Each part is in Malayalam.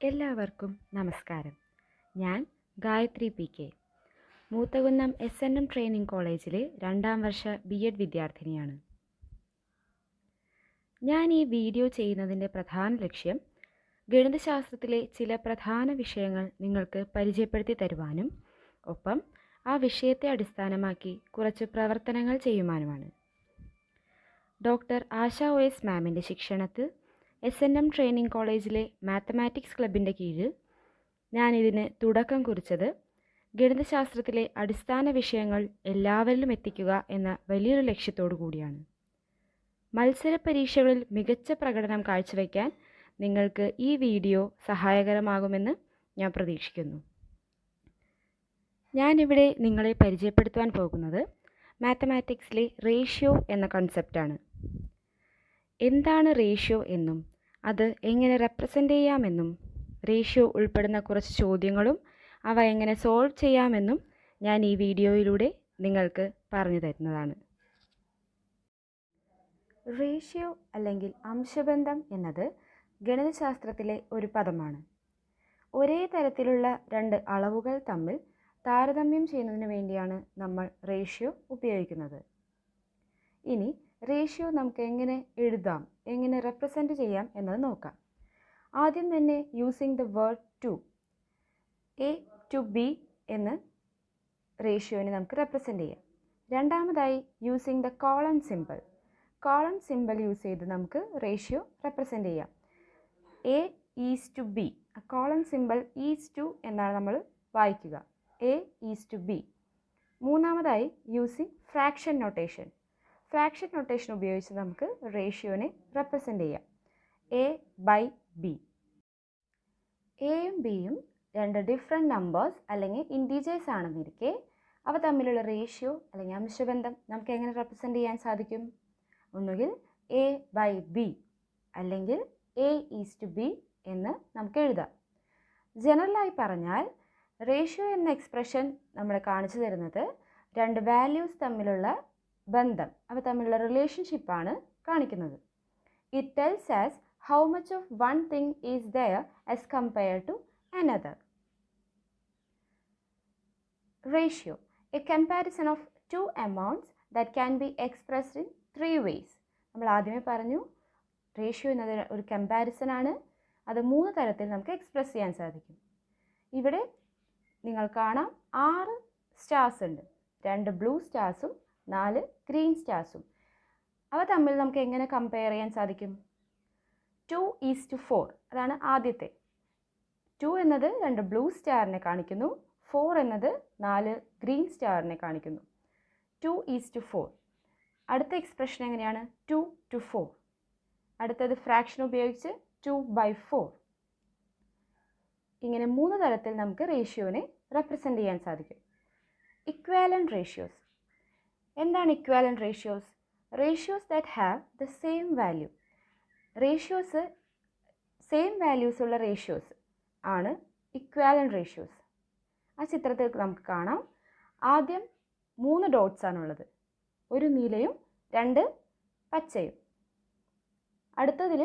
എല്ലാവർക്കും നമസ്കാരം. ഞാൻ Gayathri P K, Moothakunnam SNM training കോളേജിലെ 2ാം വർഷ B.Ed വിദ്യാർത്ഥിനിയാണ്. ഞാൻ ഈ വീഡിയോ ചെയ്യുന്നതിൻ്റെ പ്രധാന ലക്ഷ്യം ഗണിതശാസ്ത്രത്തിലെ ചില പ്രധാന വിഷയങ്ങൾ നിങ്ങൾക്ക് പരിചയപ്പെടുത്തി തരുവാനും ഒപ്പം ആ വിഷയത്തെ അടിസ്ഥാനമാക്കി കുറച്ച് പ്രവർത്തനങ്ങൾ ചെയ്യുവാനുമാണ്. ഡോക്ടർ ആശ O.S മാമിൻ്റെ ശിക്ഷണത്തിൽ SNM ട്രെയിനിങ് കോളേജിലെ മാത്തമാറ്റിക്സ് ക്ലബിൻ്റെ കീഴിൽ ഞാനിതിന് തുടക്കം കുറിച്ചത് ഗണിതശാസ്ത്രത്തിലെ അടിസ്ഥാന വിഷയങ്ങൾ എല്ലാവരിലും എത്തിക്കുക എന്ന വലിയൊരു ലക്ഷ്യത്തോടു കൂടിയാണ്. മത്സര പരീക്ഷകളിൽ മികച്ച പ്രകടനം കാഴ്ചവെക്കാൻ നിങ്ങൾക്ക് ഈ വീഡിയോ സഹായകരമാകുമെന്ന് ഞാൻ പ്രതീക്ഷിക്കുന്നു. ഞാനിവിടെ നിങ്ങളെ പരിചയപ്പെടുത്തുവാൻ പോകുന്നത് മാത്തമാറ്റിക്സിലെ റേഷ്യോ എന്ന കൺസെപ്റ്റാണ്. എന്താണ് റേഷ്യോ എന്നും അത് എങ്ങനെ റെപ്രസെൻ്റ് ചെയ്യാമെന്നും റേഷ്യോ ഉൾപ്പെടുന്ന കുറച്ച് ചോദ്യങ്ങളും അവ എങ്ങനെ സോൾവ് ചെയ്യാമെന്നും ഞാൻ ഈ വീഡിയോയിലൂടെ നിങ്ങൾക്ക് പറഞ്ഞു തരുന്നതാണ്. റേഷ്യോ അല്ലെങ്കിൽ അംശബന്ധം എന്നത് ഗണിതശാസ്ത്രത്തിലെ ഒരു പദമാണ്. ഒരേ തരത്തിലുള്ള രണ്ട് അളവുകൾ തമ്മിൽ താരതമ്യം ചെയ്യുന്നതിന് വേണ്ടിയാണ് നമ്മൾ റേഷ്യോ ഉപയോഗിക്കുന്നത്. ഇനി റേഷ്യോ നമുക്ക് എങ്ങനെ എഴുതാം, എങ്ങനെ റെപ്രസെൻ്റ് ചെയ്യാം എന്നത് നോക്കാം. ആദ്യം തന്നെ using the word to, A/B എന്ന് റേഷ്യോനെ നമുക്ക് റെപ്രസെൻ്റ് ചെയ്യാം. രണ്ടാമതായി using the column simple use ചെയ്ത് നമുക്ക് റേഷ്യോ റെപ്രസെൻ്റ് ചെയ്യാം. A/B, കോളം സിമ്പിൾ ഈസ് എന്നാണ് നമ്മൾ വായിക്കുക. A/B. മൂന്നാമതായി യൂസിങ് ഫ്രാക്ഷൻ നൊട്ടേഷൻ ഉപയോഗിച്ച് നമുക്ക് റേഷ്യോനെ റെപ്രസെൻ്റ് ചെയ്യാം. A/B. എയും ബിയും രണ്ട് ഡിഫറെൻറ്റ് നമ്പേഴ്സ് അല്ലെങ്കിൽ ഇൻറ്റീജേഴ്സ് ആണെന്നിരിക്കെ അവ തമ്മിലുള്ള റേഷ്യോ അല്ലെങ്കിൽ അംശബന്ധം നമുക്ക് എങ്ങനെ റെപ്രസെൻ്റ് ചെയ്യാൻ സാധിക്കും? ഒന്നുകിൽ A/B അല്ലെങ്കിൽ A/B എന്ന് നമുക്ക് എഴുതാം. ജനറലായി പറഞ്ഞാൽ റേഷ്യോ എന്ന എക്സ്പ്രഷൻ നമ്മളെ കാണിച്ചു തരുന്നത് രണ്ട് വാല്യൂസ് തമ്മിലുള്ള ബന്ധം, അവ തമ്മിലുള്ള റിലേഷൻഷിപ്പാണ് കാണിക്കുന്നത്. It tells as how much of one thing is there as compared to another. Ratio, a comparison of two amounts that can be expressed in 3 ways. നമ്മൾ ആദ്യമേ പറഞ്ഞു റേഷ്യോ എന്നത് ഒരു കമ്പാരിസൺ ആണ്. അത് 3 തരത്തിൽ നമുക്ക് എക്സ്പ്രസ് ചെയ്യാൻ സാധിക്കും. ഇവിടെ നിങ്ങൾ കാണാം 6 സ്റ്റാർസ് ഉണ്ട്. 2 ബ്ലൂ സ്റ്റാർസും 4 ഗ്രീൻ സ്റ്റാർസും. അവ തമ്മിൽ നമുക്ക് എങ്ങനെ കമ്പയർ ചെയ്യാൻ സാധിക്കും? 2:4 അതാണ് ആദ്യത്തെ. 2 എന്നത് 2 ബ്ലൂ സ്റ്റാറിനെ കാണിക്കുന്നു, 4 എന്നത് 4 ഗ്രീൻ സ്റ്റാറിനെ കാണിക്കുന്നു. 2:4. അടുത്ത എക്സ്പ്രഷൻ എങ്ങനെയാണ്? 2:4. അടുത്തത് ഫ്രാക്ഷൻ ഉപയോഗിച്ച് 2/4. ഇങ്ങനെ 3 തരത്തിൽ നമുക്ക് റേഷ്യോനെ റെപ്രസെൻ്റ് ചെയ്യാൻ സാധിക്കും. Equivalent ratios. എന്താണ് equivalent ratios? Ratios that have the same value. Ratios same values ഉള്ള റേഷ്യോസ് ആണ് ഇക്വാലൻ്റ് റേഷ്യോസ്. ആ ചിത്രത്തിൽ നമുക്ക് കാണാം. ആദ്യം 3 ഡോട്ട്സ് ആണുള്ളത്, ഒരു നീലയും 2 പച്ചയും. അടുത്തതിൽ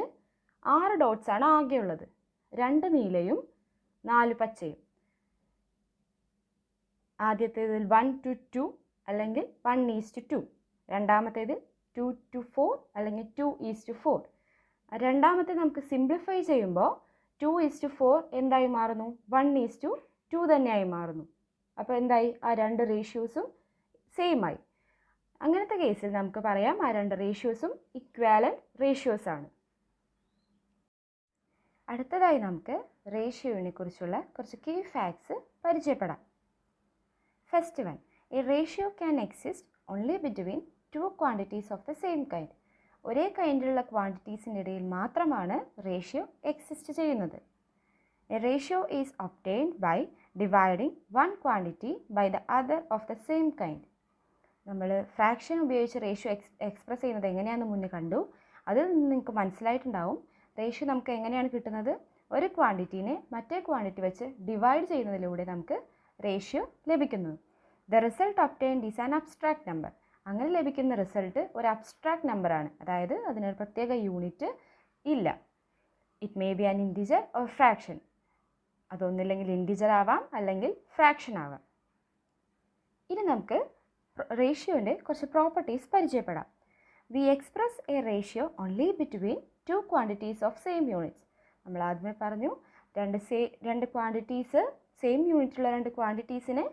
6 ഡോട്ട്സ് ആണ് ആകെയുള്ളത്, 2 നീലയും 4 പച്ചയും. ആദ്യത്തേതിൽ 1:2 അല്ലെങ്കിൽ 1:2. രണ്ടാമത്തേതിൽ 2:4 അല്ലെങ്കിൽ 2:4. രണ്ടാമത്തെ നമുക്ക് സിംപ്ലിഫൈ ചെയ്യുമ്പോൾ 2:4 എന്തായി മാറുന്നു? 1:2 തന്നെയായി മാറുന്നു. അപ്പോൾ എന്തായി? ആ 2 റേഷ്യോസും സെയിം ആയി. അങ്ങനത്തെ കേസിൽ നമുക്ക് പറയാം ആ 2 റേഷ്യോസും ഇക്വാലൻ്റ് റേഷ്യോസ് ആണ്. അടുത്തതായി നമുക്ക് റേഷ്യോനെ കുറിച്ചുള്ള കുറച്ച് കീ ഫാക്ട്സ് പരിചയപ്പെടാം. First one, a ratio can exist only between 2 quantities of the same kind. ഒരേ കൈൻഡിലുള്ള ക്വാണ്ടിറ്റീസിൻ്റെ ഇടയിൽ മാത്രമാണ് റേഷ്യോ എക്സിസ്റ്റ് ചെയ്യുന്നത്. A ratio is obtained by dividing one quantity by the other of the same kind. നമ്മൾ ഫ്രാക്ഷൻ ഉപയോഗിച്ച് റേഷ്യോ എക്സ്പ്രസ് ചെയ്യുന്നത് എങ്ങനെയാണെന്ന് മുന്നേ കണ്ടു. അതിൽ നിന്ന് നിങ്ങൾക്ക് മനസ്സിലായിട്ടുണ്ടാവും റേഷ്യോ നമുക്ക് എങ്ങനെയാണ് കിട്ടുന്നത്. ഒരു ക്വാണ്ടിറ്റീനെ മറ്റേ ക്വാണ്ടിറ്റി വെച്ച് ഡിവൈഡ് ചെയ്യുന്നതിലൂടെ നമുക്ക് റേഷ്യോ ലഭിക്കുന്നു. The result obtained is an abstract number. അങ്ങനെ ലഭിക്കുന്ന റിസൾട്ട് ഒരു അബ്സ്ട്രാക്ട് നമ്പറാണ്, അതായത് അതിനൊരു പ്രത്യേക യൂണിറ്റ് ഇല്ല. It may be an integer or fraction. അതൊന്നില്ലെങ്കിൽ ഇൻറ്റിജർ ആവാം അല്ലെങ്കിൽ ഫ്രാക്ഷൻ ആവാം. ഇനി നമുക്ക് റേഷ്യോൻ്റെ കുറച്ച് പ്രോപ്പർട്ടീസ് പരിചയപ്പെടാം. We express a ratio only between two quantities of same units. നമ്മൾ ആദ്യമേ പറഞ്ഞു രണ്ട് ക്വാണ്ടിറ്റീസ് സെയിം യൂണിറ്റുള്ള രണ്ട് ക്വാണ്ടിറ്റീസിനെ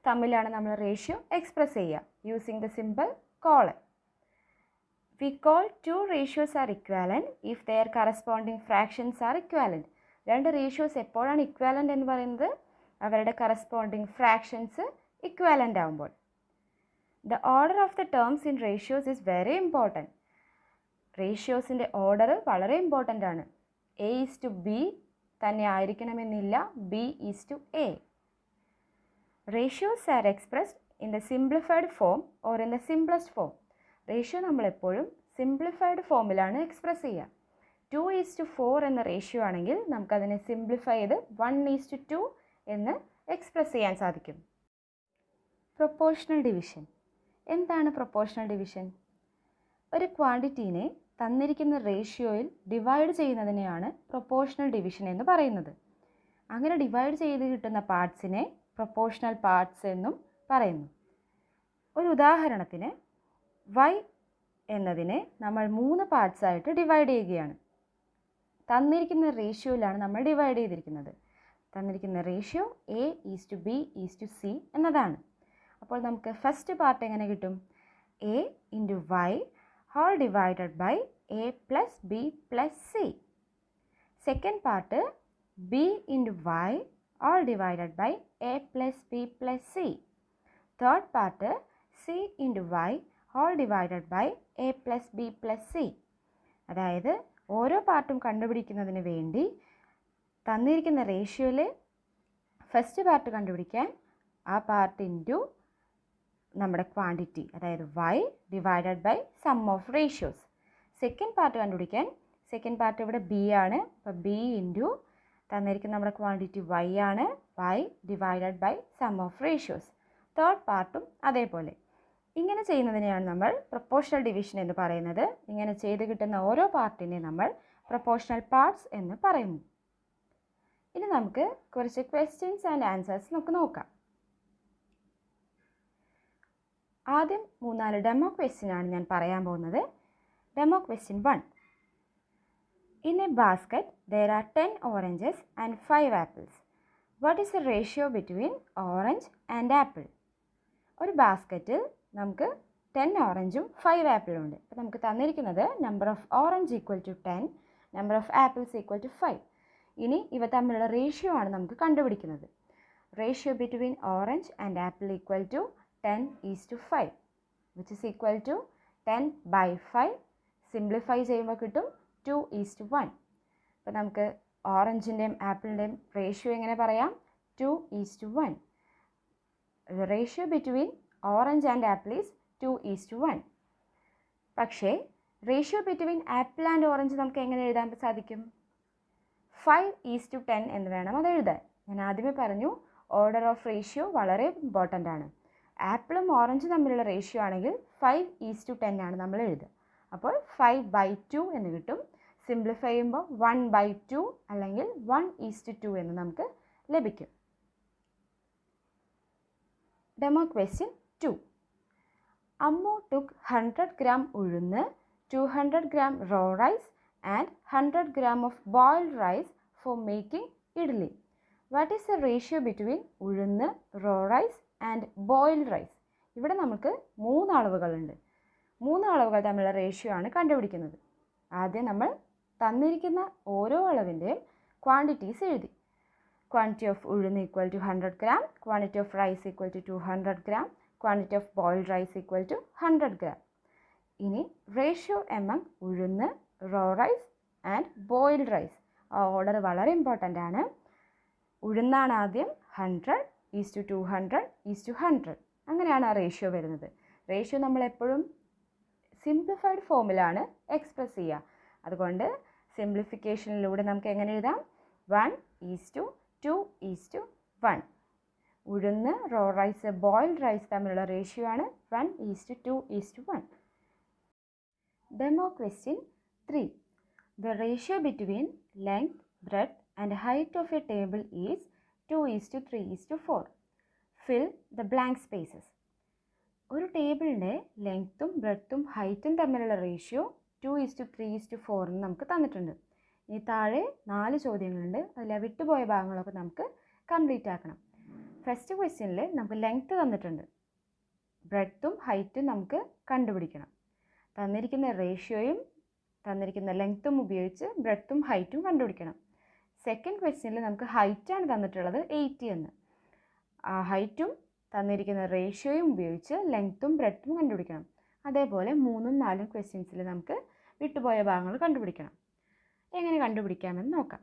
തമ്മിലാണ് നമ്മൾ റേഷ്യോ എക്സ്പ്രസ് ചെയ്യുക using the simple colon. We call two ratios are equivalent if their corresponding fractions are equivalent. രണ്ട് റേഷ്യോസ് എപ്പോഴാണ് ഇക്വാലൻ്റ് എന്ന് പറയുന്നത്? അവരുടെ കറസ്പോണ്ടിങ് ഫ്രാക്ഷൻസ് ഇക്വാലൻ്റ് ആകുമ്പോൾ. The order of the terms in ratios is very important. റേഷ്യോസിൻ്റെ ഓർഡർ വളരെ ഇമ്പോർട്ടൻ്റ് ആണ്. A:B തന്നെ ആയിരിക്കണമെന്നില്ല, B:A. Ratios are expressed in the simplified form or in the simplest form. Ratio നമ്മളെപ്പോഴും സിംപ്ലിഫൈഡ് ഫോമിലാണ് എക്സ്പ്രസ് ചെയ്യുക. 2:4 എന്ന റേഷ്യോ ആണെങ്കിൽ നമുക്കതിനെ സിംപ്ലിഫൈ ചെയ്ത് 1:2 എന്ന് എക്സ്പ്രസ് ചെയ്യാൻ സാധിക്കും. Proportional division. എന്താണ് പ്രൊപ്പോർഷണൽ ഡിവിഷൻ? ഒരു ക്വാണ്ടിറ്റീനെ തന്നിരിക്കുന്ന റേഷ്യോയിൽ ഡിവൈഡ് ചെയ്യുന്നതിനെയാണ് പ്രൊപ്പോർഷണൽ ഡിവിഷൻ എന്ന് പറയുന്നത്. അങ്ങനെ ഡിവൈഡ് ചെയ്ത് കിട്ടുന്ന പാർട്സിനെ പ്രൊപ്പോർഷണൽ പാർട്സ് എന്നും പറയുന്നു. ഒരു ഉദാഹരണത്തിന് y എന്നതിനെ നമ്മൾ 3 പാർട്സായിട്ട് ഡിവൈഡ് ചെയ്യുകയാണ്. തന്നിരിക്കുന്ന റേഷ്യോയിലാണ് നമ്മൾ ഡിവൈഡ് ചെയ്തിരിക്കുന്നത്. തന്നിരിക്കുന്ന റേഷ്യോ A:B:C എന്നതാണ്. അപ്പോൾ നമുക്ക് ഫസ്റ്റ് പാർട്ട് എങ്ങനെ കിട്ടും? A × y whole divided by A + B + C. Second part B × y whole divided by A + B + C. Third part C × y whole divided by A + B + C. അതായത് ഓരോ പാർട്ടും കണ്ടുപിടിക്കുന്നതിന് വേണ്ടി തന്നിരിക്കുന്ന റേഷ്യോയിൽ ഫസ്റ്റ് പാർട്ട് കണ്ടുപിടിക്കാൻ ആ പാർട്ട് ഇൻറ്റു നമ്മുടെ ക്വാണ്ടിറ്റി, അതായത് y divided by sum of ratios. Second part കണ്ടുപിടിക്കാൻ സെക്കൻഡ് പാർട്ട് ഇവിടെ B ആണ്, അപ്പോൾ B ഇൻറ്റു തന്നിരിക്കുന്ന നമ്മുടെ ക്വാണ്ടിറ്റി y ആണ്, y divided by sum of ratios. Third പാർട്ടും അതേപോലെ. ഇങ്ങനെ ചെയ്യുന്നതിനെയാണ് നമ്മൾ പ്രൊപ്പോർഷണൽ ഡിവിഷൻ എന്ന് പറയുന്നത്. ഇങ്ങനെ ചെയ്ത് കിട്ടുന്ന ഓരോ പാർട്ടിനെ നമ്മൾ പ്രൊപ്പോർഷണൽ പാർട്സ് എന്ന് പറയുന്നു. ഇനി നമുക്ക് കുറച്ച് ക്വസ്റ്റ്യൻസ് ആൻഡ് ആൻസേഴ്സ് നമുക്ക് നോക്കാം. ആദ്യം 3-4 ഡെമോ ക്വസ്റ്റ്യനാണ് ഞാൻ പറയാൻ പോകുന്നത്. Demo question 1. In a basket there are 10 oranges and 5 apples. What is the ratio between orange and apple? ഒരു ബാസ്ക്കറ്റിൽ നമുക്ക് 10 ഓറഞ്ചും 5 ആപ്പിളും ഉണ്ട്. അപ്പോൾ നമുക്ക് തന്നിരിക്കുന്നത് number of orange equal to 10, number of apples equal to 5. ഇനി ഇവ തമ്മിലുള്ള റേഷ്യോ ആണ് നമുക്ക് കണ്ടുപിടിക്കുന്നത്. Ratio between orange and apple equal to 10:5, which is equal to 10/5. Simplify ചെയ്യുമ്പോൾ കിട്ടും 2:1. അപ്പോൾ നമുക്ക് ഓറഞ്ചിൻ്റെയും ആപ്പിളിൻ്റെയും റേഷ്യോ എങ്ങനെ പറയാം? 2:1. Ratio between orange and apple is 2:1. പക്ഷേ ratio between apple and orange നമുക്ക് എങ്ങനെ എഴുതാൻ സാധിക്കും? 5:10 എന്ന് വേണം അത് എഴുതാൻ. ഞാൻ ആദ്യമേ പറഞ്ഞു ഓർഡർ ഓഫ് റേഷ്യോ വളരെ ഇമ്പോർട്ടൻ്റ് ആണ്. ആപ്പിളും ഓറഞ്ചും തമ്മിലുള്ള റേഷ്യോ ആണെങ്കിൽ 5:10 ആണ് നമ്മൾ എഴുതുക. അപ്പോൾ 5/2 എന്ന് കിട്ടും. സിംപ്ലിഫൈ ചെയ്യുമ്പോൾ 1/2 അല്ലെങ്കിൽ 1:2 എന്ന് നമുക്ക് ലഭിക്കും. Demo question 2. Ammu took 100 gram ഉഴുന്ന്, 200 gram raw rice and 100 gram of boiled rice for making idli. What is the ratio between ഉഴുന്ന്, raw rice and boiled rice? ഇവിടെ നമുക്ക് 3 അളവുകളുണ്ട്. 3 അളവുകൾ തമ്മിലുള്ള റേഷ്യോ ആണ് കണ്ടുപിടിക്കുന്നത്. ആദ്യം നമ്മൾ തന്നിരിക്കുന്ന ഓരോ അളവിൻ്റെയും ക്വാണ്ടിറ്റീസ് എഴുതി. ക്വാണ്ടിറ്റി ഓഫ് ഉഴുന്ന് equal to 100 gram, quantity of rice equal to 200 gram, quantity of boiled rice equal to 100 gram. ഇനി റേഷ്യോ എമംഗ് ഉഴുന്ന്, raw rice and boiled rice. ആ ഓർഡർ വളരെ ഇമ്പോർട്ടൻ്റ് ആണ്. ഉഴുന്നാണ് ആദ്യം, 100:200:100. അങ്ങനെയാണ് ആ റേഷ്യോ വരുന്നത്. റേഷ്യോ നമ്മളെപ്പോഴും സിംപ്ലിഫൈഡ് ഫോമിലാണ് എക്സ്പ്രസ് ചെയ്യുക. അതുകൊണ്ട് സിംപ്ലിഫിക്കേഷനിലൂടെ നമുക്ക് എങ്ങനെ എഴുതാം? 1:2:1. ഉഴുന്ന്, റോ റൈസ്, ബോയിൽഡ് റൈസ് തമ്മിലുള്ള റേഷ്യോ ആണ് 1:2:1. Demo question 3. The ratio between length, breadth and height of a table is 2:3:4. Fill the blank spaces. ഒരു ടേബിളിൻ്റെ ലെങ്ത്തും ബ്രെഡ്ത്തും ഹൈറ്റും തമ്മിലുള്ള റേഷ്യോ 2:3:4 എന്ന് നമുക്ക് തന്നിട്ടുണ്ട്. ഇനി താഴെ 4 ചോദ്യങ്ങളുണ്ട്. അതിൽ വിട്ടുപോയ ഭാഗങ്ങളൊക്കെ നമുക്ക് കംപ്ലീറ്റ് ആക്കണം. ഫസ്റ്റ് ക്വസ്റ്റ്യനിൽ നമുക്ക് ലെങ്ത്ത് തന്നിട്ടുണ്ട്. ബ്രെഡ്ത്തും ഹൈറ്റും നമുക്ക് കണ്ടുപിടിക്കണം. തന്നിരിക്കുന്ന റേഷ്യോയും തന്നിരിക്കുന്ന ലെങ്ത്തും ഉപയോഗിച്ച് ബ്രെഡ്ത്തും ഹൈറ്റും കണ്ടുപിടിക്കണം. സെക്കൻഡ് ക്വസ്റ്റ്യനിൽ നമുക്ക് ഹൈറ്റാണ് തന്നിട്ടുള്ളത് 80 എന്ന്. ആ ഹൈറ്റും തന്നിരിക്കുന്ന റേഷ്യോയും ഉപയോഗിച്ച് ലെങ്ത്തും ബ്രെഡ്ത്തും കണ്ടുപിടിക്കണം. അതേപോലെ 3ഉം 4ഉം ക്വസ്റ്റ്യൻസിൽ നമുക്ക് വിട്ടുപോയ ഭാഗങ്ങൾ കണ്ടുപിടിക്കണം. എങ്ങനെ കണ്ടുപിടിക്കാമെന്ന് നോക്കാം.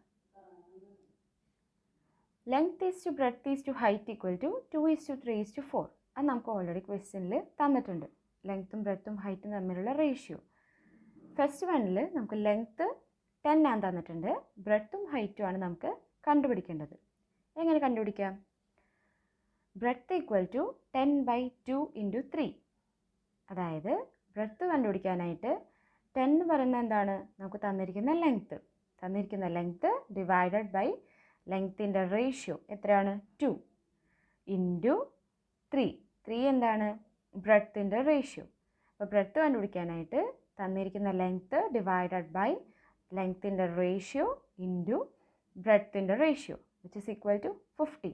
Length is to breadth is to height equal to 2:3:4. അത് നമുക്ക് ഓൾറെഡി ക്വസ്റ്റ്യനിൽ തന്നിട്ടുണ്ട്. ലെങ്ത്തും ബ്രെഡ്ത്തും ഹൈറ്റും തമ്മിലുള്ള റേഷ്യോ. ഫസ്റ്റ് വണ്ണിൽ നമുക്ക് ലെങ്ത്ത് 10 ആണ് തന്നിട്ടുണ്ട്. ബ്രെഡ്ത്തും ഹൈറ്റും ആണ് നമുക്ക് കണ്ടുപിടിക്കേണ്ടത്. എങ്ങനെ കണ്ടുപിടിക്കാം? Breadth equal to 10/2 × 3. അതായത് ബ്രെഡ്ത്ത് കണ്ടുപിടിക്കാനായിട്ട് 10 എന്ന് പറയുന്നത് എന്താണ്? നമുക്ക് തന്നിരിക്കുന്ന ലെങ്ത്ത് ഡിവൈഡഡ് ബൈ ലെങ്ത്തിൻ്റെ റേഷ്യോ എത്രയാണ്? 2 × 3. 3 എന്താണ്? ബ്രെഡ്ത്തിൻ്റെ റേഷ്യോ. അപ്പോൾ ബ്രെഡ്ത്ത് കണ്ടുപിടിക്കാനായിട്ട് തന്നിരിക്കുന്ന ലെങ്ത്ത് ഡിവൈഡഡ് ബൈ ലെങ്ത്തിൻ്റെ റേഷ്യോ ഇൻറ്റു ബ്രെഡ്ത്തിൻ്റെ ratio which is equal to 50.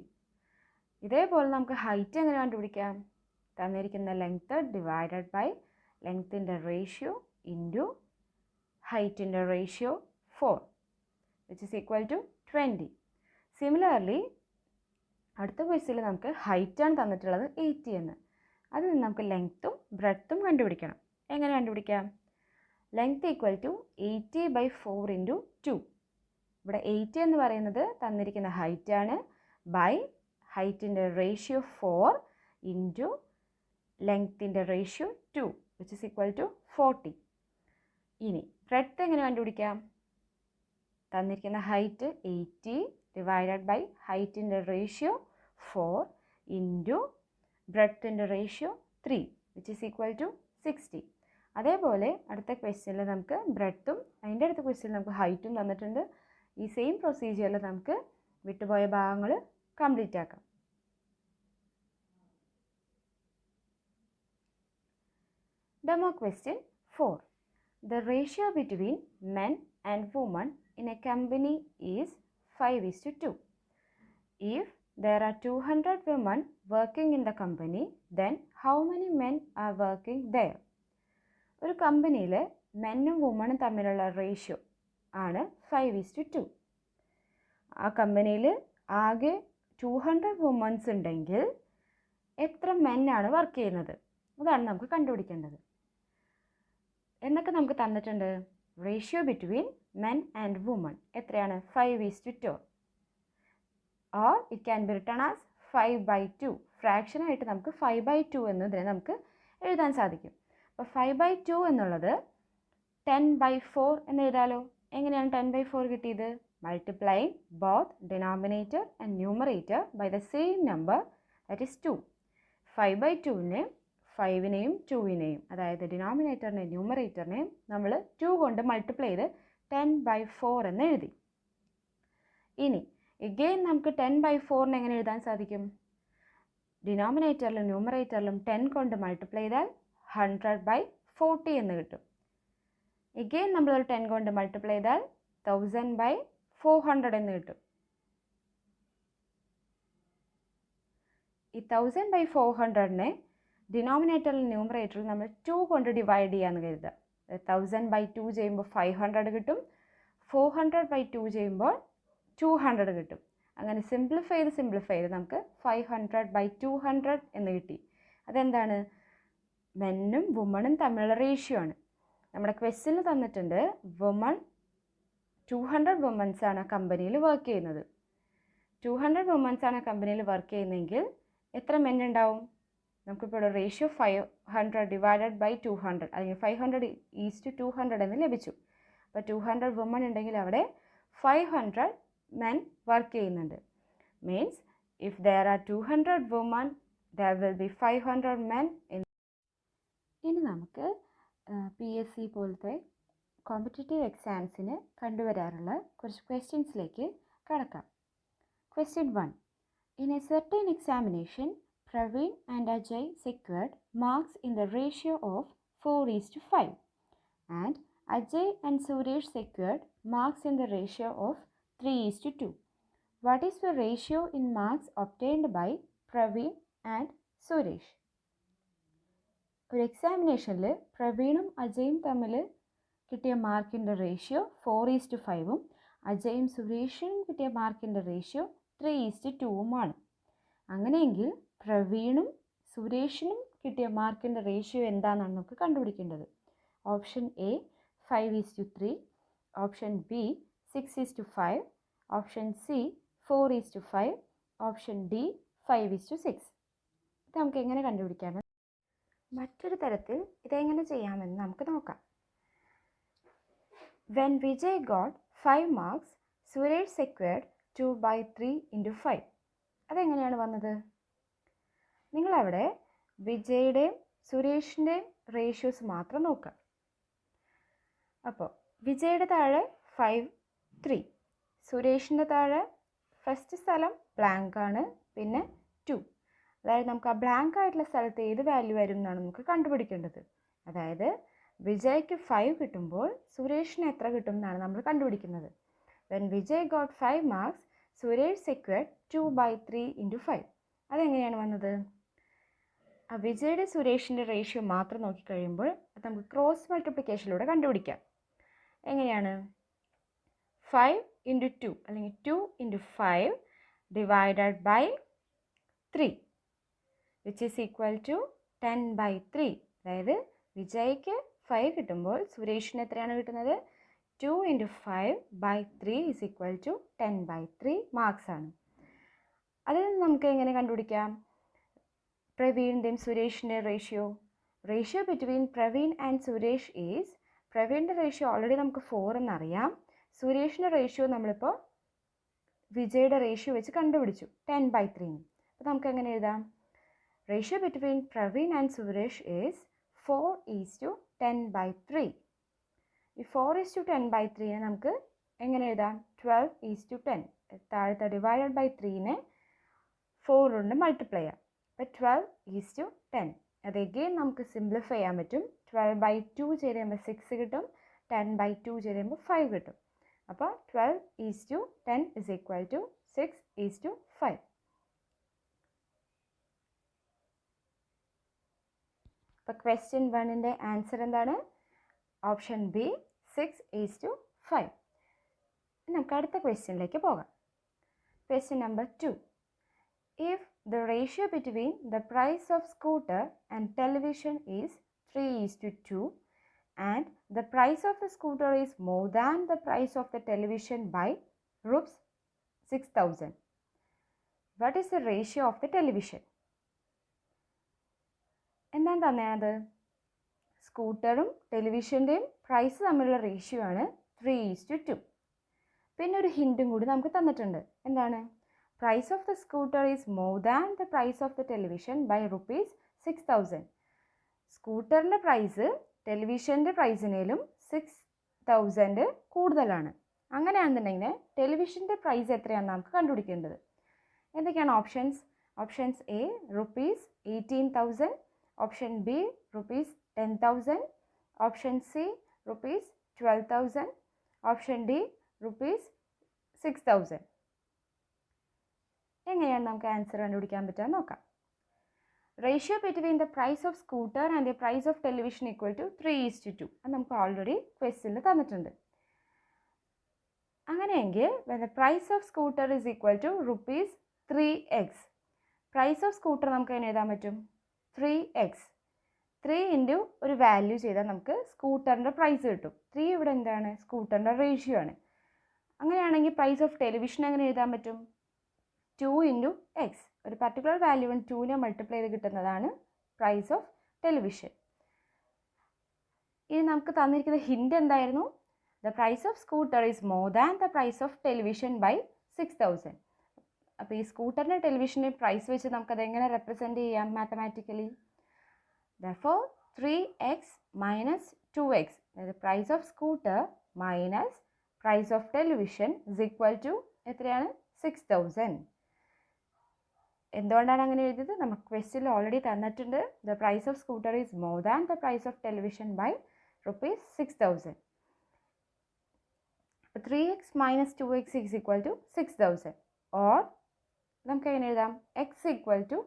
ഇതേപോലെ നമുക്ക് ഹൈറ്റ് എങ്ങനെ കണ്ടുപിടിക്കാം? തന്നിരിക്കുന്ന ലെങ്ത്ത് ഡിവൈഡഡ് ബൈ ലെങ്ത്തിൻ്റെ റേഷ്യോ ഇൻറ്റു ഹൈറ്റിൻ്റെ ratio 4 which is equal to 20. Similarly അടുത്ത ക്വസ്റ്റ്യനിൽ നമുക്ക് ഹൈറ്റാണ് തന്നിട്ടുള്ളത് 80 എന്ന്. അതിൽ നിന്ന് നമുക്ക് ലെങ്ത്തും ബ്രെഡ്ത്തും കണ്ടുപിടിക്കണം. എങ്ങനെ കണ്ടുപിടിക്കാം? Length equal to 80/4 × 2. ഇവിടെ 80 എന്ന് പറയുന്നത് തന്നിരിക്കുന്ന ഹൈറ്റാണ് ബൈ ഹൈറ്റിൻ്റെ റേഷ്യോ 4 ഇൻറ്റു ലെങ്ത്തിൻ്റെ ratio 2 which is equal to 40. ഇനി ബ്രെഡ്ത്ത് എങ്ങനെ കണ്ടുപിടിക്കാം? തന്നിരിക്കുന്ന ഹൈറ്റ് 80 ഡിവൈഡഡ് ബൈ ഹൈറ്റിൻ്റെ റേഷ്യോ 4 ഇൻറ്റു ബ്രെഡ്ത്തിൻ്റെ ratio 3 which is equal to 60. അതേപോലെ അടുത്ത ക്വസ്റ്റ്യനിൽ നമുക്ക് ബ്രെഡ്ത്തും അതിൻ്റെ അടുത്ത ക്വസ്റ്റ്യനിൽ നമുക്ക് ഹൈറ്റും തന്നിട്ടുണ്ട്. ഈ സെയിം പ്രൊസീജിയറിൽ നമുക്ക് വിട്ടുപോയ ഭാഗങ്ങൾ കംപ്ലീറ്റ് ആക്കാം. Demo question 4. The ratio between men and women in a company is 5:2. If there are 200 women working in the company, then how many men are working there? ഒരു കമ്പനിയിൽ മെന്നും വുമണും തമ്മിലുള്ള റേഷ്യോ ആണ് 5:2. ആ കമ്പനിയിൽ ആകെ 200 വുമൻസ് ഉണ്ടെങ്കിൽ എത്ര മെന്നാണ് വർക്ക് ചെയ്യുന്നത്? അതാണ് നമുക്ക് കണ്ടുപിടിക്കേണ്ടത്. എന്നൊക്കെ നമുക്ക് തന്നിട്ടുണ്ട്. Ratio between men and woman എത്രയാണ്? 5:2. Or it can be written as 5/2. ഫ്രാക്ഷനായിട്ട് നമുക്ക് 5/2 എന്നതിനെ നമുക്ക് എഴുതാൻ സാധിക്കും. അപ്പോൾ 5/2 എന്നുള്ളത് 10/4 എന്ന് എഴുതാലോ. എങ്ങനെയാണ് 10/4 കിട്ടിയത്? Multiplying both denominator and numerator by the same number that is 2. 5/2നെ 5നെയും 2നെയും അതായത് ഡിനോമിനേറ്ററിനെയും ന്യൂമറേറ്ററിനെയും നമ്മൾ 2 കൊണ്ട് മൾട്ടിപ്ലൈ ചെയ്ത് 10/4 എന്ന് എഴുതി. ഇനി എഗെയിൻ നമുക്ക് 10/4നെ എങ്ങനെ എഴുതാൻ സാധിക്കും? ഡിനോമിനേറ്ററിലും ന്യൂമറേറ്ററിലും 10 കൊണ്ട് മൾട്ടിപ്ലൈ ചെയ്താൽ 100/40 എന്ന് കിട്ടും. എഗെയിൻ നമ്മളൊരു 10 കൊണ്ട് മൾട്ടിപ്ലൈ ചെയ്താൽ 1000/400 എന്ന് കിട്ടും. ഈ 1000/400നെ ഡിനോമിനേറ്ററിലും ന്യൂമറേറ്ററിലും നമ്മൾ 2 കൊണ്ട് ഡിവൈഡ് ചെയ്യാമെന്ന് കരുതുക. 1000/2 ചെയ്യുമ്പോൾ 500 കിട്ടും. 400/2 ചെയ്യുമ്പോൾ 200 കിട്ടും. അങ്ങനെ സിംപ്ലിഫൈ ചെയ്ത് നമുക്ക് 500/200 എന്ന് കിട്ടി. അതെന്താണ്? മെന്നും വുമണും തമ്മിലുള്ള റേഷ്യോ ആണ്. നമ്മുടെ ക്വസ്റ്റ്യനിൽ തന്നിട്ടുണ്ട് 200 വുമൻസ് ആണ് കമ്പനിയിൽ വർക്ക് ചെയ്യുന്നത്. 200 വുമൻസ് ആണ് കമ്പനിയിൽ വർക്ക് ചെയ്യുന്നതെങ്കിൽ എത്ര മെൻ ഉണ്ടാവും? നമുക്കിപ്പോൾ ഇവിടെ റേഷ്യോ 500/200 അല്ലെങ്കിൽ 500:200 എന്ന് ലഭിച്ചു. അപ്പോൾ 200 വുമൺ ഉണ്ടെങ്കിൽ അവിടെ 500 men വർക്ക് ചെയ്യുന്നുണ്ട്. Means if there are 200 woman there will be 500 men. ഇനി നമുക്ക് PSC പോലത്തെ കോമ്പറ്റേറ്റീവ് എക്സാംസിന് കണ്ടുവരാറുള്ള കുറച്ച് ക്വസ്റ്റ്യൻസിലേക്ക് കടക്കാം. Question 1. In a certain examination, Praveen and Ajay secured marks in the ratio of 4:5 and Ajay and Suresh secured marks in the ratio of 3:2. What is the ratio in marks obtained by Praveen and Suresh? ഒരു എക്സാമിനേഷനിൽ പ്രവീണും അജയും തമ്മിൽ കിട്ടിയ മാർക്കിൻ്റെ റേഷ്യോ 4:5 അജയും സുരേഷിനും കിട്ടിയ മാർക്കിൻ്റെ റേഷ്യോ 3:2 അങ്ങനെയെങ്കിൽ പ്രവീണും സുരേഷിനും കിട്ടിയ മാർക്കിൻ്റെ റേഷ്യോ എന്താണെന്നാണ് നമുക്ക് കണ്ടുപിടിക്കേണ്ടത്. Option A 5:3, option B 6:5, option C 4:5, option D 5:6. ഇത് നമുക്ക് എങ്ങനെ കണ്ടുപിടിക്കാം? മറ്റൊരു തരത്തിൽ ഇതെങ്ങനെ ചെയ്യാമെന്ന് നമുക്ക് നോക്കാം. When Vijay got 5 marks, Suresh secured 2/3 into 5. അതെങ്ങനെയാണ് വന്നത്? നിങ്ങളവിടെ വിജയുടെയും സുരേഷിൻ്റെയും റേഷ്യോസ് മാത്രം നോക്കുക. അപ്പോൾ വിജയുടെ താഴെ 5, 3, സുരേഷിൻ്റെ താഴെ ഫസ്റ്റ് സ്ഥലം ബ്ലാങ്ക് ആണ്, പിന്നെ 2. അതായത് നമുക്ക് ആ ബ്ലാങ്ക് ആയിട്ടുള്ള സ്ഥലത്ത് ഏത് വാല്യൂ വരും എന്നാണ് നമുക്ക് കണ്ടുപിടിക്കേണ്ടത്. അതായത് വിജയ്ക്ക് 5 കിട്ടുമ്പോൾ സുരേഷിന് എത്ര കിട്ടും എന്നാണ് നമ്മൾ കണ്ടുപിടിക്കുന്നത്. When Vijay got 5 marks, Suresh secured 2/3 into 5. അതെങ്ങനെയാണ് വന്നത്? ആ വിജയുടെ സുരേഷിൻ്റെ റേഷ്യോ മാത്രം നോക്കിക്കഴിയുമ്പോൾ അത് നമുക്ക് ക്രോസ് മൾട്ടിപ്ലിക്കേഷനിലൂടെ കണ്ടുപിടിക്കാം. എങ്ങനെയാണ്? 5 into 2 അല്ലെങ്കിൽ 2 into 5 divided by 3 which is equal to 10/3. അതായത് വിജയ്ക്ക് 5 കിട്ടുമ്പോൾ സുരേഷിന് എത്രയാണ് കിട്ടുന്നത്? 2 into 5/3 is equal to 10/3 marks ആണ്. അതിൽ നിന്ന് നമുക്ക് എങ്ങനെ കണ്ടുപിടിക്കാം? പ്രവീണിൻ്റെയും സുരേഷിൻ്റെ ratio between Praveen and Suresh is, പ്രവീണിൻ്റെ റേഷ്യോ ഓൾറെഡി നമുക്ക് 4 എന്നറിയാം. സുരേഷിൻ്റെ റേഷ്യോ നമ്മളിപ്പോൾ വിജയുടെ റേഷ്യോ വെച്ച് കണ്ടുപിടിച്ചു 10/3. അപ്പോൾ നമുക്ക് എങ്ങനെ എഴുതാം? Ratio between Praveen and Suresh is 4:10/3. ഈ 4:10/3 നമുക്ക് എങ്ങനെ എഴുതാം? 12:10. താഴത്തെ ഡിവൈഡഡ് ബൈ 3നെ 4 കൊണ്ട് മൾട്ടിപ്ലൈ ചെയ്യാം. അപ്പോൾ 12:10. അത് എഗെയിൻ നമുക്ക് സിംപ്ലിഫൈ ചെയ്യാൻ പറ്റും. 12/2 ചെയ്യുമ്പോൾ 6 കിട്ടും, 10/2 ചെയ്യുമ്പോൾ 5 കിട്ടും. അപ്പോൾ 12:10 is equal to 6:5. അപ്പോൾ ക്വസ്റ്റ്യൻ 1ൻ്റെ ആൻസർ എന്താണ്? Option B 6:5. നമുക്ക് അടുത്ത ക്വസ്റ്റ്യനിലേക്ക് പോകാം. Question number 2. If the ratio between the price of scooter and television is 3:2 and the price of the scooter is more than the price of the television by ₹6,000, what is the ratio of the television? എന്താണ് തന്നെയാണത്? സ്കൂട്ടറും ടെലിവിഷൻ്റെയും പ്രൈസ് തമ്മിലുള്ള റേഷ്യോ ആണ് 3:2. പിന്നെ ഒരു ഹിൻറ്റും കൂടി നമുക്ക് തന്നിട്ടുണ്ട്. എന്താണ്? Price of the scooter is more than the price of the television by ₹6,000. സ്കൂട്ടറിൻ്റെ പ്രൈസ് ടെലിവിഷൻ്റെ പ്രൈസിനേലും 6,000 കൂടുതലാണ്. അങ്ങനെയാണെന്നുണ്ടെങ്കിൽ ടെലിവിഷൻ്റെ പ്രൈസ് എത്രയാണെന്ന് നമുക്ക് കണ്ടുപിടിക്കേണ്ടത്. എന്തൊക്കെയാണ് options? Options A ₹18,000, option B ₹10,000, option C ₹12,000, option D ₹6,000. എങ്ങനെയാണ് നമുക്ക് ആൻസർ കണ്ടുപിടിക്കാൻ പറ്റുക നോക്കാം. Ratio between the price of scooter and the price of television equal to 3:2. അത് നമുക്ക് ഓൾറെഡി ക്വസ്റ്റ്യനിൽ തന്നിട്ടുണ്ട്. അങ്ങനെയെങ്കിൽ when the price of scooter is equal to ₹3x, price of scooter നമുക്ക് എങ്ങനെ എഴുതാൻ പറ്റും? 3x. 3 ഇൻറ്റു ഒരു വാല്യൂ ചെയ്താൽ നമുക്ക് സ്കൂട്ടറിൻ്റെ പ്രൈസ് കിട്ടും. 3 ഇവിടെ എന്താണ്? സ്കൂട്ടറിൻ്റെ റേഷ്യോ ആണ്. അങ്ങനെയാണെങ്കിൽ പ്രൈസ് ഓഫ് ടെലിവിഷൻ എങ്ങനെ എഴുതാൻ പറ്റും? 2 ഇൻറ്റു എക്സ്. ഒരു പർട്ടിക്കുലർ വാല്യൂവിന് 2നെ മൾട്ടിപ്ലൈ ചെയ്ത് കിട്ടുന്നതാണ് പ്രൈസ് ഓഫ് ടെലിവിഷൻ. ഇനി നമുക്ക് തന്നിരിക്കുന്ന ഹിൻറ്റ് എന്തായിരുന്നു? The price of scooter is more than the price of television by 6,000. അപ്പോൾ ഈ സ്കൂട്ടറിൻ്റെ ടെലിവിഷൻ്റെ പ്രൈസ് വെച്ച് നമുക്കത് എങ്ങനെ റെപ്രസെൻറ്റ് ചെയ്യാം mathematically? Therefore 3x minus 2x, അതായത് price of scooter minus price of television is equal to എത്രയാണ്? 6000. എന്തുകൊണ്ടാണ് അങ്ങനെ എഴുതിയത്? നമുക്ക് ക്വസ്റ്റ്യനിൽ ഓൾറെഡി തന്നിട്ടുണ്ട്. The price of scooter is more than the price of television by ₹6000. 3x minus 2x is equal to 6000. Or നമുക്ക് എങ്ങനെ എഴുതാം? x equal to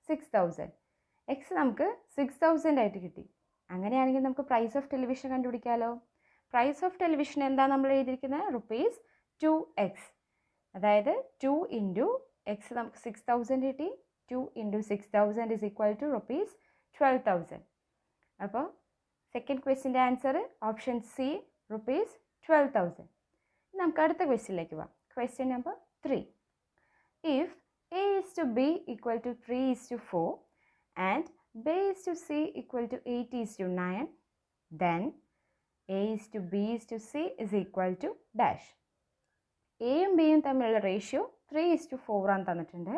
6000. x നമുക്ക് 6000 ആയിട്ട് കിട്ടി. അങ്ങനെയാണെങ്കിൽ നമുക്ക് പ്രൈസ് ഓഫ് ടെലിവിഷൻ കണ്ടുപിടിക്കാമല്ലോ. പ്രൈസ് ഓഫ് ടെലിവിഷൻ എന്താ നമ്മൾ എഴുതിയിരിക്കുന്നത്? ₹2x. അതായത് 2 ഇൻറ്റു എക്സ് നമുക്ക് 6000 കിട്ടി. 2 ഇൻറ്റു 6000 ഇസ് ഈക്വൽ ടു ₹12,000. അപ്പോൾ സെക്കൻഡ് ക്വസ്റ്റ്യൻ്റെ ആൻസർ ഓപ്ഷൻ സി ₹12,000. നമുക്ക് അടുത്ത ക്വസ്റ്റ്യനിലേക്ക് പോവാം. Question number 3. If A is to B equal to 3 is to 4 and B is to C equal to 8 is to 9, then A is to B is to C is equal to dash. എയും ബിയും തമ്മിലുള്ള റേഷ്യോ 3:4 ആണ് തന്നിട്ടുണ്ട്.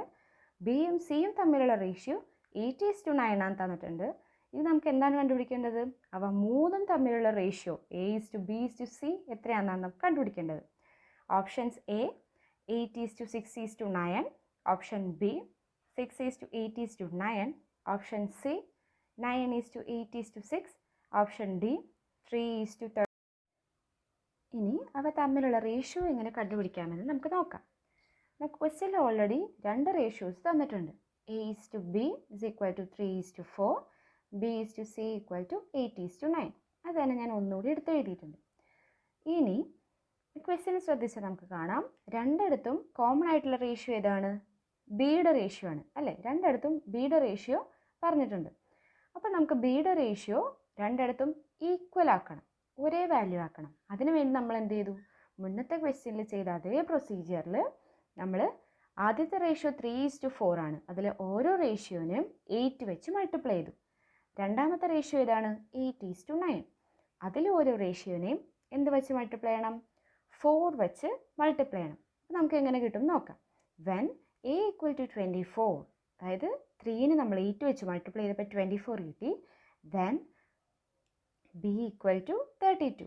ബിയും സിയും തമ്മിലുള്ള റേഷ്യോ 8:9 ആണ് തന്നിട്ടുണ്ട്. ഇത് നമുക്ക് എന്താണ് കണ്ടുപിടിക്കേണ്ടത്? അവ മൂന്നും തമ്മിലുള്ള റേഷ്യോ A:B:C എത്രയാണെന്നാണ് നമുക്ക് കണ്ടുപിടിക്കേണ്ടത്. Options A 8:6:9, option B 6:8:9, option C 9:8:6, option D 3:30. ഇനി അവ തമ്മിലുള്ള റേഷ്യോ എങ്ങനെ കണ്ടുപിടിക്കാമെന്ന് നമുക്ക് നോക്കാം. നമുക്ക് ക്വസ്റ്റ്യനിൽ ഓൾറെഡി 2 റേഷ്യോസ് തന്നിട്ടുണ്ട്. A:B is equal to 3:4, B:C equal to 8:9. അത് തന്നെ ഞാൻ ഒന്നുകൂടി എടുത്ത് എഴുതിയിട്ടുണ്ട്. ഇനി ക്വസ്റ്റ്യൻ ശ്രദ്ധിച്ചാൽ നമുക്ക് കാണാം, രണ്ടിടത്തും കോമൺ ആയിട്ടുള്ള റേഷ്യോ ഏതാണ്? ബിയുടെ റേഷ്യോ ആണ് അല്ലേ? രണ്ടിടത്തും ബിയുടെ റേഷ്യോ പറഞ്ഞിട്ടുണ്ട്. അപ്പോൾ നമുക്ക് ബിയുടെ റേഷ്യോ രണ്ടിടത്തും ഈക്വൽ ആക്കണം, ഒരേ വാല്യൂ ആക്കണം. അതിനുവേണ്ടി നമ്മൾ എന്ത് ചെയ്തു? മുന്നത്തെ ക്വസ്റ്റ്യനിൽ ചെയ്ത അതേ പ്രൊസീജിയറിൽ നമ്മൾ ആദ്യത്തെ റേഷ്യോ 3:4 ആണ്. അതിൽ ഓരോ റേഷ്യോനും 8 വെച്ച് മൾട്ടിപ്ലൈ ചെയ്തു. രണ്ടാമത്തെ റേഷ്യോ ഏതാണ്? 8:9. അതിൽ ഓരോ റേഷ്യോനെയും എന്ത് വെച്ച് മൾട്ടിപ്ലൈ ചെയ്യണം? 4 വെച്ച് മൾട്ടിപ്ലൈ ചെയ്യണം. അപ്പോൾ നമുക്ക് എങ്ങനെ കിട്ടും നോക്കാം. വെൻ A equal to 24, അതായത് 3ന് നമ്മൾ 8 വെച്ച് മൾട്ടിപ്ലൈ ചെയ്തപ്പോൾ 24 കിട്ടി. Then B equal to 32,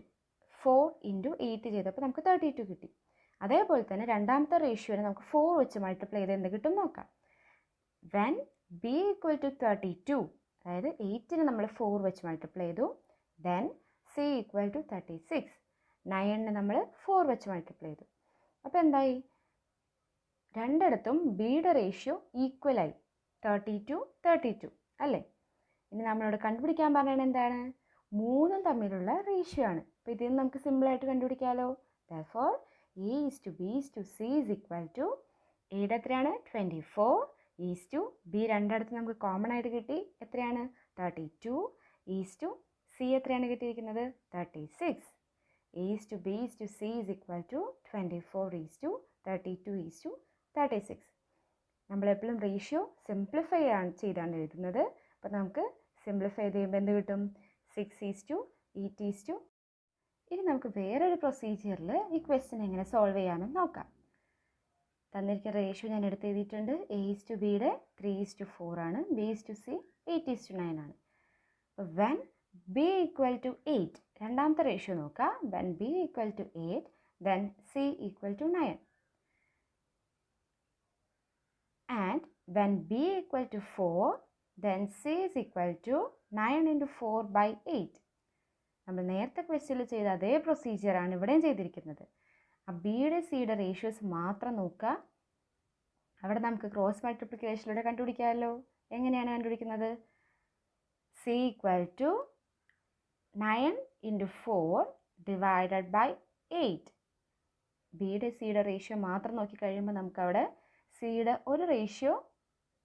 4 into 8 ചെയ്തപ്പോൾ നമുക്ക് 32 കിട്ടി. അതേപോലെ തന്നെ രണ്ടാമത്തെ റേഷ്യോനെ നമുക്ക് 4 വെച്ച് മൾട്ടിപ്ലൈ ചെയ്ത് എന്ത് കിട്ടും നോക്കാം. വെൻ B equal to 32, അതായത് 8ന് നമ്മൾ 4 വെച്ച് മൾട്ടിപ്ലൈ ചെയ്തു. ദെൻ C equal to 36, 9ന് നമ്മൾ 4 വെച്ച് മൾട്ടിപ്ലൈ ചെയ്തു. അപ്പോൾ എന്തായി? രണ്ടിടത്തും ബിയുടെ റേഷ്യോ ഈക്വലായി, 32 അല്ലേ? ഇനി നമ്മളോട് കണ്ടുപിടിക്കാൻ പറയുന്നത് എന്താണ്? മൂന്നും തമ്മിലുള്ള റേഷ്യോ ആണ്. അപ്പോൾ ഇതിൽ നിന്ന് നമുക്ക് സിമ്പിളായിട്ട് കണ്ടുപിടിക്കാമല്ലോ. Therefore A:B:C is equal to എയുടെ എത്രയാണ്? 24 B രണ്ടിടത്ത് നമുക്ക് കോമൺ ആയിട്ട് കിട്ടി. എത്രയാണ്? 32 C എത്രയാണ് കിട്ടിയിരിക്കുന്നത്? 36. A:B:C is equal to 24:32:36. നമ്മളെപ്പോഴും റേഷ്യോ സിംപ്ലിഫൈ ചെയ്താണ് എഴുതുന്നത്. അപ്പോൾ നമുക്ക് സിംപ്ലിഫൈ ചെയ്യുമ്പോൾ എന്ത് കിട്ടും? 6:8. ഇനി നമുക്ക് വേറൊരു പ്രൊസീജിയറിൽ ഈ ക്വസ്റ്റ്യൻ എങ്ങനെ സോൾവ് ചെയ്യാമെന്ന് നോക്കാം. തന്നിരിക്കുന്ന റേഷ്യോ ഞാൻ എടുത്ത് എഴുതിയിട്ടുണ്ട്. A:Bയുടെ 3:4 ആണ്, B:C 8:9 ആണ്. അപ്പോൾ വെൻ B equal to 8, രണ്ടാമത്തെ റേഷ്യോ നോക്കാം. When B equal to 8, then C equal to 9. And when B equal to 4, then C is equal to 9 into 4 by 8. നമ്മൾ നേരത്തെ ക്വസ്റ്റ്യനിൽ ചെയ്ത അതേ പ്രൊസീജിയറാണ് ഇവിടെയും ചെയ്തിരിക്കുന്നത്. ആ ബിയുടെ സിയുടെ റേഷ്യോസ് മാത്രം നോക്കുക. അവിടെ നമുക്ക് ക്രോസ് മൾട്ടിപ്ലിക്കേഷനിലൂടെ കണ്ടുപിടിക്കാമല്ലോ. എങ്ങനെയാണ് കണ്ടുപിടിക്കുന്നത്? C equal to 9 into 4 divided by 8. ബിയുടെ സിയുടെ റേഷ്യോ മാത്രം നോക്കി കഴിയുമ്പോൾ നമുക്കവിടെ സിയുടെ ഒരു റേഷ്യോ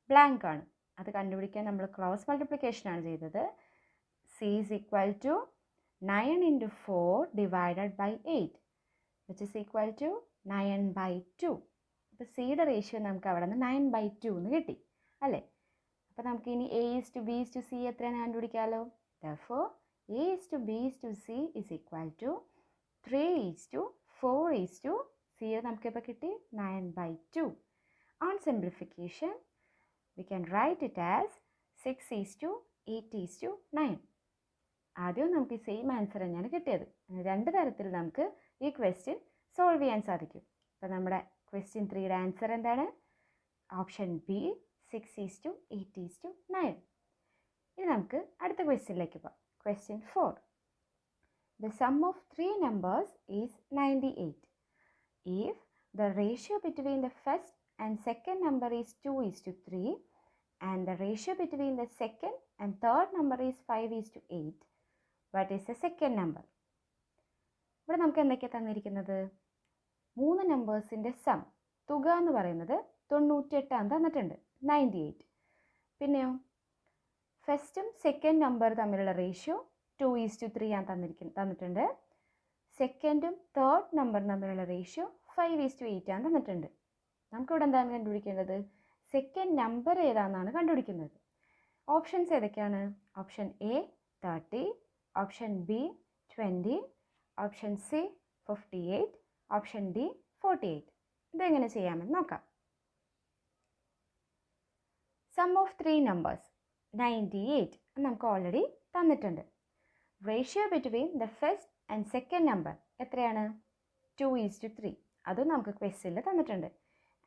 ബ്ലാങ്ക് ആണ്. അത് കണ്ടുപിടിക്കാൻ നമ്മൾ ക്രോസ് മൾട്ടിപ്ലിക്കേഷനാണ് ചെയ്തത്. C is equal to 9 into 4 divided by 8, which is equal to 9/2. അപ്പോൾ സിയുടെ റേഷ്യോ നമുക്ക് അവിടെ നിന്ന് 9/2 എന്ന് കിട്ടി അല്ലേ? അപ്പോൾ നമുക്ക് ഇനി A:B:C എത്രയാണ് കണ്ടുപിടിക്കാമല്ലോ. Therefore A:B:C is equal to 3:4. C നമുക്കിപ്പോൾ കിട്ടി 9/2. On simplification, we can write it as 6:8:9. ആദ്യം നമുക്ക് ഈ സെയിം ആൻസർ തന്നെയാണ് കിട്ടിയത്. രണ്ട് തരത്തിൽ നമുക്ക് ഈ ക്വസ്റ്റ്യൻ സോൾവ് ചെയ്യാൻ സാധിക്കും. അപ്പോൾ നമ്മുടെ ക്വസ്റ്റ്യൻ 3യുടെ ആൻസർ എന്താണ്? Option B 6:8:9. ഇനി നമുക്ക് അടുത്ത ക്വസ്റ്റ്യനിലേക്ക് പോകാം. Question 4. The sum of three numbers is 98. If the ratio between the first and second number is 2:3 and the ratio between the second and third number is 5:8, what is the second number? ഇവിടെ നമുക്ക് എന്തൊക്കെയാണ് തന്നിരിക്കുന്നത്? 3 നമ്പേഴ്സിൻ്റെ സം തുക എന്ന് പറയുന്നത് 98 തന്നിട്ടുണ്ട്, 98. പിന്നെയോ ഫസ്റ്റും സെക്കൻഡ് നമ്പർ തമ്മിലുള്ള റേഷ്യോ 2:3 തന്നിട്ടുണ്ട്. സെക്കൻഡും തേർഡ് നമ്പർ തമ്മിലുള്ള റേഷ്യോ 5:8 തന്നിട്ടുണ്ട്. നമുക്കിവിടെ എന്താണ് കണ്ടുപിടിക്കേണ്ടത്? സെക്കൻഡ് നമ്പർ ഏതാണെന്നാണ് കണ്ടുപിടിക്കുന്നത്. ഓപ്ഷൻസ് ഏതൊക്കെയാണ്? Option A 30, option B 20, option C 58, option D 48. ഇതെങ്ങനെ ചെയ്യാമെന്ന് നോക്കാം. സം ഓഫ് 3 നമ്പേഴ്സ് 98 നമുക്ക് ഓൾറെഡി തന്നിട്ടുണ്ട്. Ratio between the first and second number എത്രയാണ്? 2:3. അതും നമുക്ക് ക്വസ്റ്റ്യനിൽ തന്നിട്ടുണ്ട്.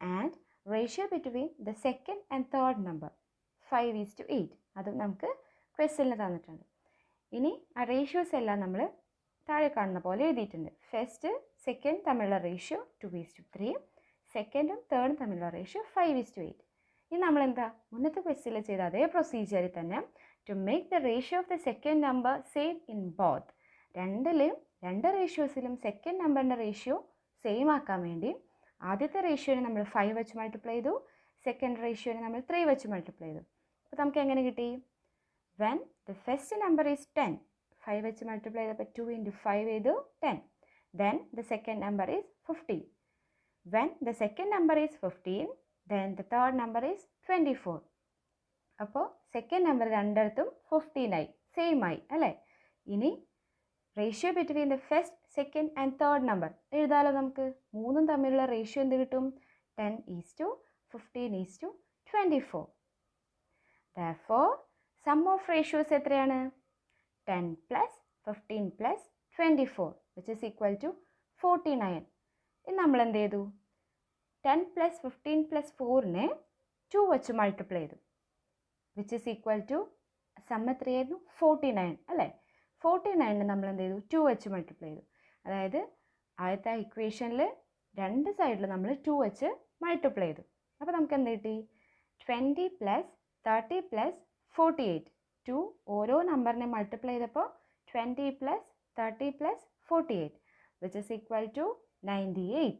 And ratio between the second and third number 5:8. അതും നമുക്ക് ക്വസ്റ്റ്യനിൽ തന്നിട്ടുണ്ട്. ഇനി ആ റേഷ്യോസ് എല്ലാം നമ്മൾ താഴെ കാണുന്ന പോലെ എഴുതിയിട്ടുണ്ട്. ഫസ്റ്റ് സെക്കൻഡ് തമ്മിലുള്ള റേഷ്യോ 2:3, സെക്കൻഡും തേർഡും തമ്മിലുള്ള റേഷ്യോ 5:8. ഇനി നമ്മളെന്താ മുന്നത്തെ ക്വസ്റ്റ്യനിൽ ചെയ്ത അതേ പ്രൊസീജിയറിൽ തന്നെ to make the ratio of the second number same in both, രണ്ട് റേഷ്യോസിലും സെക്കൻഡ് നമ്പറിൻ്റെ റേഷ്യോ സെയിം ആക്കാൻ വേണ്ടി ആദ്യത്തെ റേഷ്യോനെ നമ്മൾ 5 വെച്ച് മൾട്ടിപ്ലൈ ചെയ്തു, സെക്കൻഡ് റേഷ്യോനെ നമ്മൾ 3 വെച്ച് മൾട്ടിപ്ലൈ ചെയ്തു. അപ്പോൾ നമുക്ക് എങ്ങനെ കിട്ടി? When the first number is 10, 5 വെച്ച് മൾട്ടിപ്ലൈ ചെയ്തപ്പോൾ 2 × 5 ചെയ്തു 10. Then the second number is 15. When the second number is 15, then the third number is 24. അപ്പോൾ സെക്കൻഡ് നമ്പർ രണ്ടിടത്തും 15 ആയി, സെയിം ആയി അല്ലേ? ഇനി ratio between the first second and third number എഴുതാലോ നമുക്ക്. മൂന്നും തമ്മിലുള്ള റേഷ്യോ എന്ത് കിട്ടും? 10:15:24. Therefore, sum of ratios എത്രയാണ്? 10 + 15 + 24 which is equal to 49. ഇനി നമ്മൾ എന്ത് ചെയ്തു? 10 + 15 + 4നെ 2 വെച്ച് മൾട്ടിപ്ലൈ ചെയ്തു, which is equal to sum എത്രയായിരുന്നു? 49 അല്ലേ? 49നെ നമ്മൾ എന്ത് ചെയ്തു? 2 വെച്ച് മൾട്ടിപ്ലൈ ചെയ്തു. അതായത് ആദ്യത്തെ ഇക്വേഷനിൽ രണ്ട് സൈഡിൽ നമ്മൾ 2 വെച്ച് മൾട്ടിപ്ലൈ ചെയ്തു. അപ്പോൾ നമുക്ക് എന്ത് കിട്ടി? 20 + 30 + 48. 2 ഓരോ നമ്പറിനെ മൾട്ടിപ്ലൈ ചെയ്തപ്പോൾ 20 + 30 + 48 വിച്ച് ഇസ് ഈക്വൽ ടു 98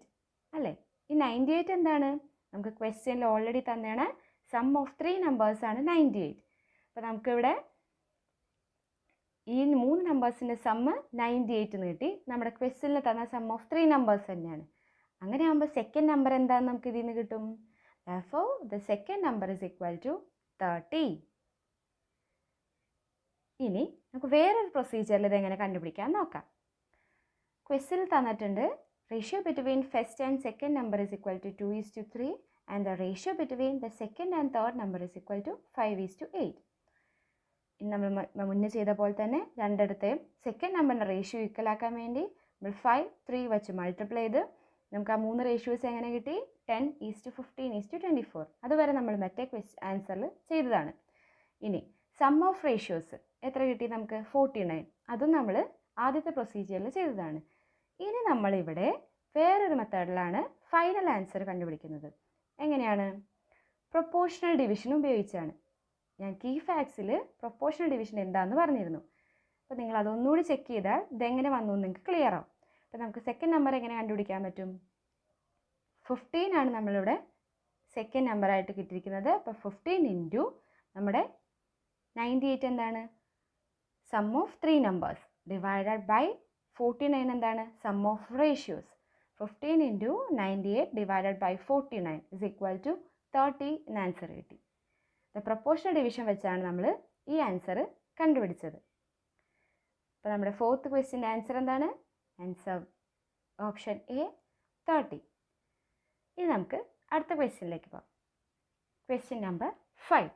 അല്ലേ? ഈ 98 എന്താണ്? നമുക്ക് ക്വസ്റ്റ്യനിൽ ഓൾറെഡി തന്നെയാണ്. സം ഓഫ് 3 നമ്പേഴ്സാണ് 98. അപ്പോൾ നമുക്കിവിടെ ഈ 3 നമ്പേഴ്സിൻ്റെ സമ്മ് 98 എന്ന് കിട്ടി. നമ്മുടെ ക്വസ്റ്റ്യനിൽ തന്ന സം ഓഫ് 3 നമ്പേഴ്സ് തന്നെയാണ്. അങ്ങനെ ആകുമ്പോൾ സെക്കൻഡ് നമ്പർ എന്താണെന്ന് നമുക്ക് ഇതിൽ നിന്ന് കിട്ടും. Therefore, the second number is equal to 30. ഇനി നമുക്ക് വേറൊരു പ്രൊസീജിയറിൽ ഇതെങ്ങനെ കണ്ടുപിടിക്കാൻ നോക്കാം. ക്വസ്റ്റ്യനിൽ തന്നിട്ടുണ്ട് ratio between first and second number is equal to 2:3 and the ratio between the second and third number is equal to 5:8. ഇനി നമ്മൾ മുന്നേ ചെയ്ത പോലെ തന്നെ രണ്ടിടത്തെയും സെക്കൻഡ് നമ്പറിൻ്റെ റേഷ്യോ ഈക്വലാക്കാൻ വേണ്ടി നമ്മൾ 5, 3 വെച്ച് മൾട്ടിപ്ലൈ ചെയ്ത് നമുക്ക് ആ 3 റേഷ്യോസ് എങ്ങനെ കിട്ടി? 10:15:24. അതുവരെ നമ്മൾ മറ്റേ ആൻസറിൽ ചെയ്തതാണ്. ഇനി സം ഓഫ് റേഷ്യോസ് എത്ര കിട്ടി നമുക്ക്? 49. അതും നമ്മൾ ആദ്യത്തെ പ്രൊസീജിയറിൽ ചെയ്തതാണ്. ഇനി നമ്മളിവിടെ വേറൊരു മെത്തേഡിലാണ് ഫൈനൽ ആൻസർ കണ്ടുപിടിക്കുന്നത്. എങ്ങനെയാണ്? പ്രൊപ്പോർഷണൽ ഡിവിഷൻ ഉപയോഗിച്ചാണ്. ഞാൻ കീ ഫാക്ട്സിൽ പ്രൊപ്പോർഷണൽ ഡിവിഷൻ എന്താണെന്ന് പറഞ്ഞിരുന്നു. അപ്പോൾ നിങ്ങൾ അതൊന്നുകൂടി ചെക്ക് ചെയ്താൽ ഇതെങ്ങനെ വന്നു എന്ന് നിങ്ങൾക്ക് ക്ലിയർ ആവും. അപ്പോൾ നമുക്ക് സെക്കൻഡ് നമ്പർ എങ്ങനെ കണ്ടുപിടിക്കാൻ പറ്റും? 15 ആണ് നമ്മളിവിടെ സെക്കൻഡ് നമ്പറായിട്ട് കിട്ടിയിരിക്കുന്നത്. അപ്പോൾ 15 ഇൻറ്റു നമ്മുടെ 98 എന്താണ്? Sum of 3 numbers divided by 49 എന്താണ്? Sum of ratios. 15 into 98 divided by 49 is equal to 30 എന്ന് ആൻസർ കിട്ടി. ദ പ്രൊപ്പോർഷണൽ ഡിവിഷൻ വെച്ചാണ് നമ്മൾ ഈ ആൻസർ കണ്ടുപിടിച്ചത്. അപ്പോൾ നമ്മുടെ ഫോർത്ത് ക്വസ്റ്റ്യൻ്റെ ആൻസർ എന്താണ്? Answer option A 30. ഇനി നമുക്ക് അടുത്ത ക്വസ്റ്റ്യനിലേക്ക് പോകാം. Question number 5.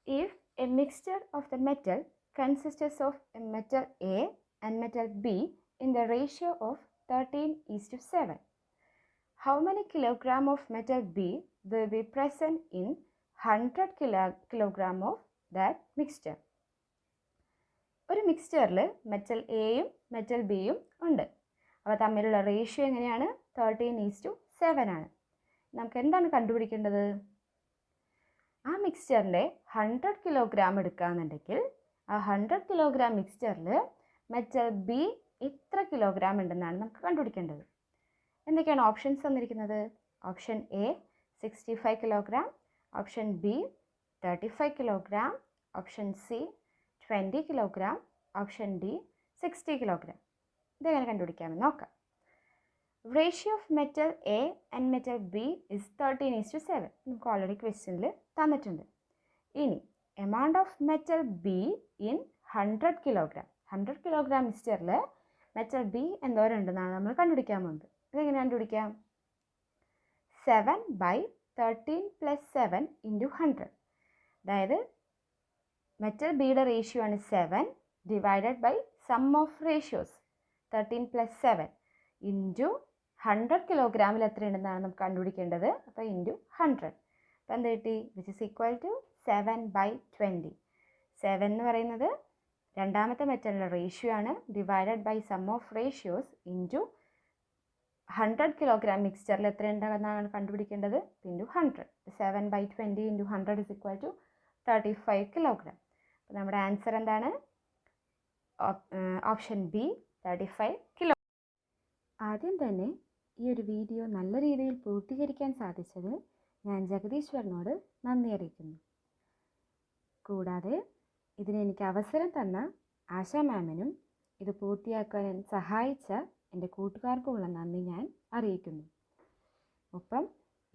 If a mixture of the metal consists of a metal A and metal B in the ratio of 13:7, how many kilogram of metal B will be present in 100 kilogram of that mixture? ഒരു മിക്സ്ചറിൽ മെറ്റൽ എയും മെറ്റൽ ബിയും ഉണ്ട്. അവ തമ്മിലുള്ള റേഷ്യോ എങ്ങനെയാണ്? 13:7 ആണ്. നമുക്ക് എന്താണ് കണ്ടുപിടിക്കേണ്ടത്? ആ മിക്സ്ചറിൻ്റെ 100 കിലോഗ്രാം എടുക്കുകയാണെന്നുണ്ടെങ്കിൽ ആ 100 കിലോഗ്രാം മിക്സ്ചറിൽ മെറ്റൽ ബി എത്ര കിലോഗ്രാം ഉണ്ടെന്നാണ് നമുക്ക് കണ്ടുപിടിക്കേണ്ടത്. എന്തൊക്കെയാണ് ഓപ്ഷൻസ് തന്നിരിക്കുന്നത്? Option A 65 kilogram, option B 35 kilogram, option C 20 kilogram, option D 60 kilogram. ഇതെങ്ങനെ കണ്ടുപിടിക്കാമെന്ന് നോക്കാം. Ratio of metal A and metal B is 13:7. നമുക്ക് ഓൾറെഡി ക്വസ്റ്റ്യനിൽ തന്നിട്ടുണ്ട്. ഇനി amount of metal B in 100 kilogram. 100 kilogram മിക്സ്ചറിൽ മെറ്റൽ ബി എന്തോരം ഉണ്ടെന്നാണ് നമ്മൾ കണ്ടുപിടിക്കാൻ പോകുന്നത്. ഇതെങ്ങനെ കണ്ടുപിടിക്കാം? 7/13 + 7 × 100. അതായത് മെറ്റൽ ബിയുടെ റേഷ്യോ ആണ് 7 divided by sum of ratios 13 + 7 into 100 കിലോഗ്രാമിൽ എത്ര ഉണ്ടെന്നാണ് നമുക്ക് കണ്ടുപിടിക്കേണ്ടത്. അപ്പോൾ ഇൻറ്റു 100. അപ്പോൾ എന്ത് കിട്ടി? Which is equal to 7/20. 7 എന്ന് പറയുന്നത് രണ്ടാമത്തെ മെറ്റലിൻ്റെ റേഷ്യോ ആണ്, divided by sum of ratios into 100 kilogram മിക്സ്ചറിൽ എത്ര ഉണ്ടെന്നാണ് കണ്ടുപിടിക്കേണ്ടത്. Into 100. 7/20 into 100 is equal to 35 kilogram. അപ്പോൾ നമ്മുടെ ആൻസർ എന്താണ്? Option B 35 kilo. ആദ്യം തന്നെ ഈ ഒരു വീഡിയോ നല്ല രീതിയിൽ പൂർത്തീകരിക്കാൻ സാധിച്ചത് ഞാൻ ജഗദീശ്വരനോട് നന്ദി അറിയിക്കുന്നു. കൂടാതെ ഇതിനെനിക്ക് അവസരം തന്ന ആശ മാമിനും ഇത് പൂർത്തിയാക്കാൻ സഹായിച്ച എൻ്റെ കൂട്ടുകാർക്കുമുള്ള നന്ദി ഞാൻ അറിയിക്കുന്നു. ഒപ്പം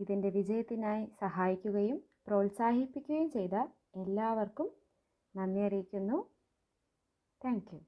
ഇതിൻ്റെ വിജയത്തിനായി സഹായിക്കുകയും പ്രോത്സാഹിപ്പിക്കുകയും ചെയ്ത എല്ലാവർക്കും നന്ദി അറിയിക്കുന്നു. Thank you.